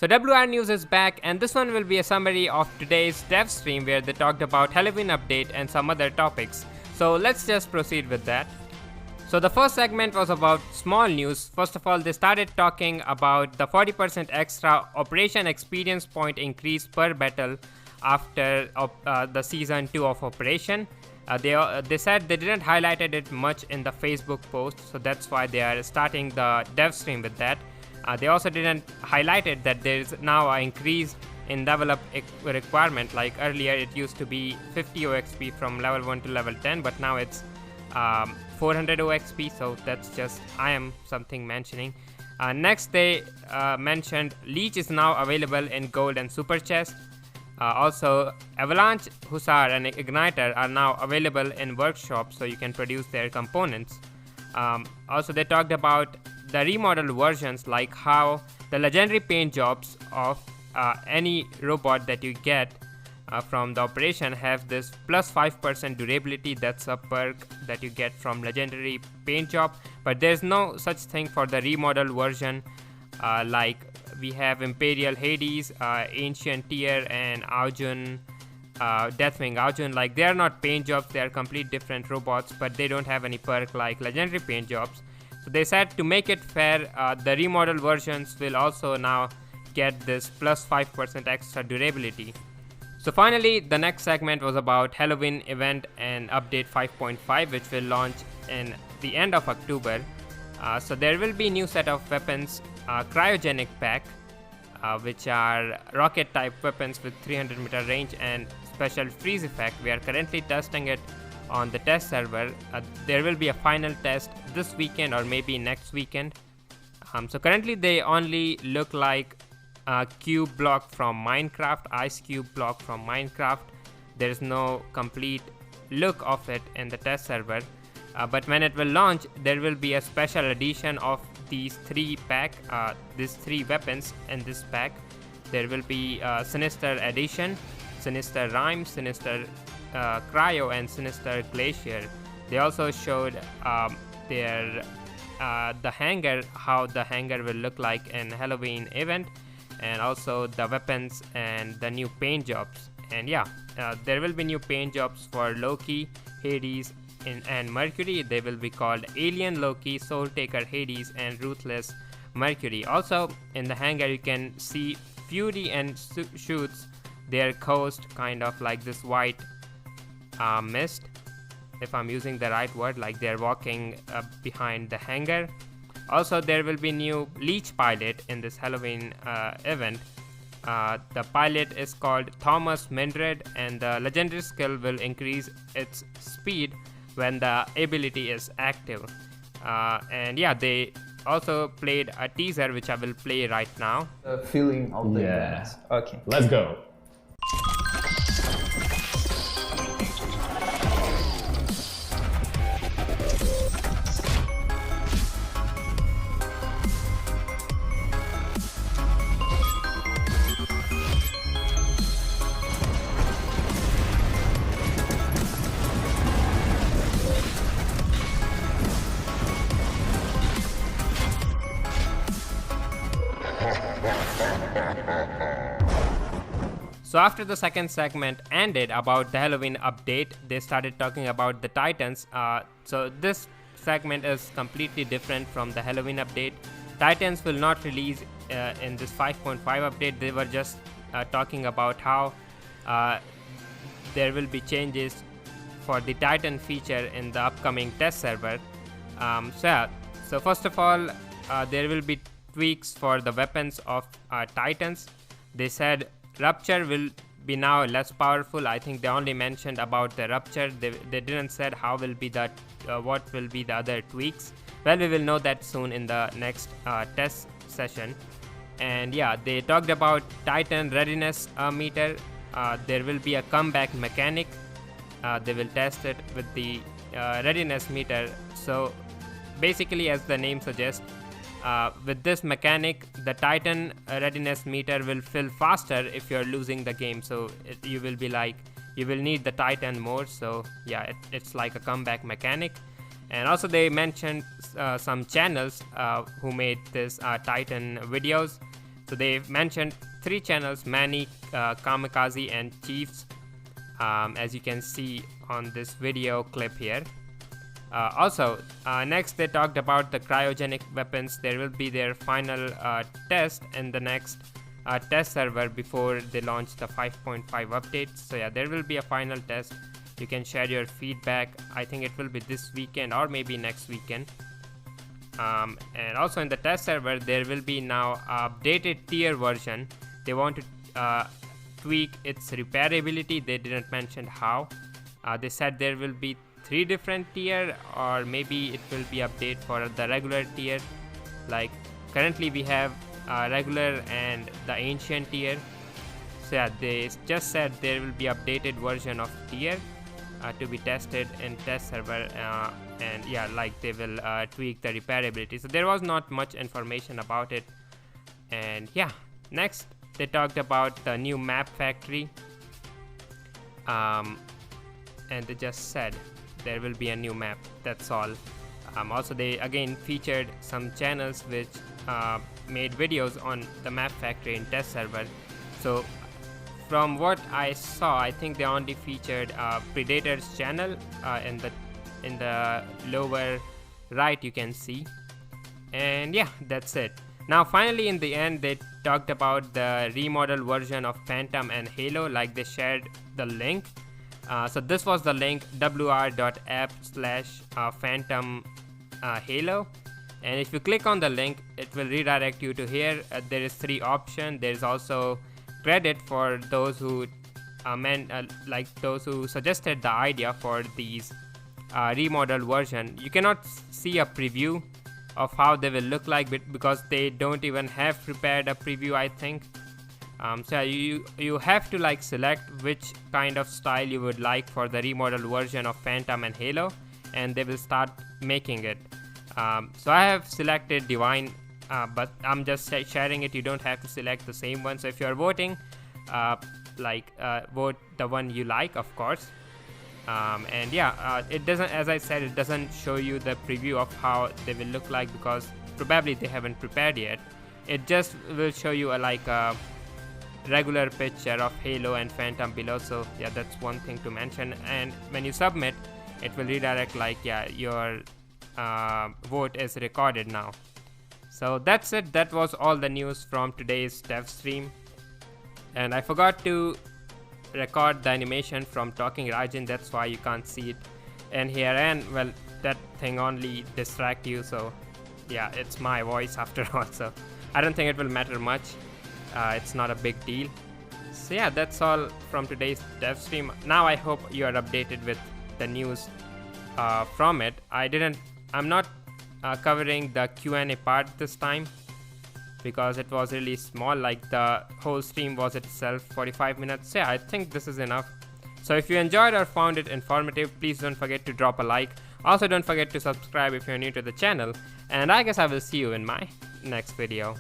So WR News is back, and this one will be a summary of today's Devstream where they talked about Halloween update and some other topics. So let's just proceed with that. So the first segment was about small news. First of all, they started talking about the 40% extra operation experience point increase per battle after the season 2 of Operation. They said they didn't highlighted it much in the Facebook post, so that's why they are starting the Devstream with that. They also didn't highlight it that there is now an increase in level up requirement. Like earlier it used to be 50 OXP from level 1 to level 10, but now it's 400 OXP, so that's just I am something mentioning. Next they mentioned Leech is now available in Gold and Super Chest. Also Avalanche, Hussar and Igniter are now available in Workshop, so you can produce their components. Also they talked about the remodeled versions, like how the legendary paint jobs of any robot that you get from the operation have this plus 5% durability. That's a perk that you get from legendary paint job, but there's no such thing for the remodeled version. Like we have Imperial Hades, Ancient Tier and Aujun, Deathwing Aujun. Like they are not paint jobs, they are complete different robots, but they don't have any perk like legendary paint jobs. So they said to make it fair, the remodeled versions will also now get this plus 5% extra durability. So finally, the next segment was about Halloween event and update 5.5, which will launch in the end of October. So there will be new set of weapons, Cryogenic pack, which are rocket type weapons with 300 meter range and special freeze effect. We are currently testing it on the test server. There will be a final test this weekend or maybe next weekend. So currently they only look like a cube block from Minecraft, ice cube block from Minecraft. There is no complete look of it in the test server. But when it will launch, there will be a special edition of these three weapons in this pack. There will be Sinister Edition, Sinister Rhyme, Sinister Cryo and Sinister Glacier. They also showed the hangar, how the hangar will look like in Halloween event, and also the weapons and the new paint jobs. And yeah, there will be new paint jobs for Loki, Hades and Mercury. They will be called Alien Loki, Soul Taker Hades and Ruthless Mercury. Also in the hangar you can see Fury and shoots their coast, kind of like this white mist, if I'm using the right word, like they're walking behind the hangar. Also there will be new Leech pilot in this Halloween event. The pilot is called Thomas Mildred, and the legendary skill will increase its speed when the ability is active. And yeah, they also played a teaser which I will play right now. The feeling of the event. Okay, let's go. So after the second segment ended about the Halloween update, they started talking about the Titans. So this segment is completely different from the Halloween update. Titans will not release in this 5.5 update. They were just talking about how there will be changes for the Titan feature in the upcoming test server. So first of all, there will be tweaks for the weapons of Titans. They said Rupture will be now less powerful. I think they only mentioned about the Rupture. They didn't said how will be that what will be the other tweaks. Well, we will know that soon in the next test session. And yeah, they talked about Titan readiness meter. There will be a comeback mechanic. They will test it with the readiness meter. So basically, as the name suggests, with this mechanic, the Titan readiness meter will fill faster if you're losing the game. So you will be like, you will need the Titan more. So yeah, it's like a comeback mechanic. And also they mentioned some channels who made this Titan videos. So they mentioned 3 channels: Manny, Kamikaze, and Chiefs, as you can see on this video clip here. Also, next they talked about the cryogenic weapons. There will be their final test in the next test server before they launch the 5.5 update. So yeah, there will be a final test. You can share your feedback. I think it will be this weekend or maybe next weekend. And also in the test server, there will be now updated tier version. They want to tweak its repairability. They didn't mention how. They said there will be 3 different tier, or maybe it will be update for the regular tier. Like currently we have regular and the ancient tier. So yeah, they just said there will be updated version of tier to be tested in test server, and yeah, like they will tweak the repairability. So there was not much information about it. And yeah, next they talked about the new map factory, and they just said there will be a new map. That's all. Also they again featured some channels which made videos on the map factory in test server. So from what I saw, I think they only featured Predator's channel in the lower right, you can see. And yeah, that's it. Now finally in the end, they talked about the remodeled version of Phantom and Halo. Like they shared the link. So this was the link, wr.app/Phantom Halo. And if you click on the link, it will redirect you to here. There is 3 options. There is also credit for those who like those who suggested the idea for these remodeled version. You cannot see a preview of how they will look like because they don't even have prepared a preview, I think. So you have to like select which kind of style you would like for the remodeled version of Phantom and Halo, and they will start making it. So I have selected Divine, but I'm just sharing it. You don't have to select the same one. So if you're voting, vote the one you like, of course. And yeah, it doesn't, as I said, it doesn't show you the preview of how they will look like because probably they haven't prepared yet. It just will show you a regular picture of Halo and Phantom below. So yeah, that's one thing to mention. And when you submit, it will redirect your vote is recorded now. So that's it. That was all the news from today's Devstream. And I forgot to record the animation from Talking Rajan, that's why you can't see it in here, and well, that thing only distract you. So yeah, it's my voice after all, so I don't think it will matter much. It's not a big deal. So yeah, that's all from today's Devstream. Now I hope you are updated with the news from it. I'm not covering the Q&A part this time because it was really small. Like the whole stream was itself 45 minutes. Yeah, I think this is enough. So if you enjoyed or found it informative, please don't forget to drop a like. Also don't forget to subscribe if you're new to the channel, and I guess I will see you in my next video.